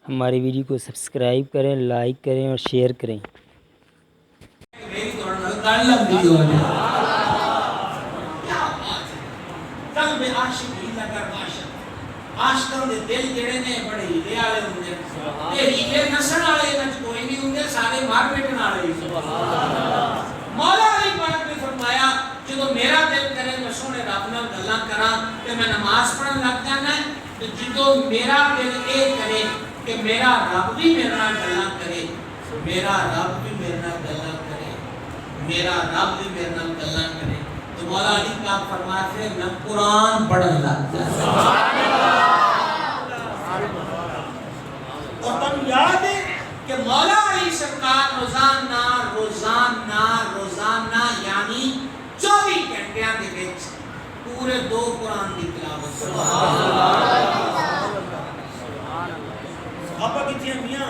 ہماری ویڈیو کو سبسکرائب کریں، لائک کریں اور شیئر کریں۔ عاشقاں دے دل جڑے نے بڑے ہیلے والے ہوندے تے ہیلے نسن والے وچ کوئی نہیں ہوندے، سارے مار پیٹن والے ہی۔ مولا علی پاک نے فرمایا جدوں میرا دل کرے میں سونے رب نال گلاں کراں تے میں نماز پڑھن لگ جانا ہے، تے جدوں میرا دل اے کرے کہ میرا رب بھی میرے نال گلاں کرے، میرا رب بھی میرے نال گلاں کرے، میرا رب بھی میرے نال گلاں کرے، تو مولا علی پاک فرماتے ہیں میں قرآن پڑھن لگ جاتا۔ اور تم یاد ہے کہ مولا علی سرکار روزانہ یعنی 24 گھنٹیاں دے وچ پورے 2 قرآن دی تلاوت۔ سبحان اللہ۔ آپ کتنے میاں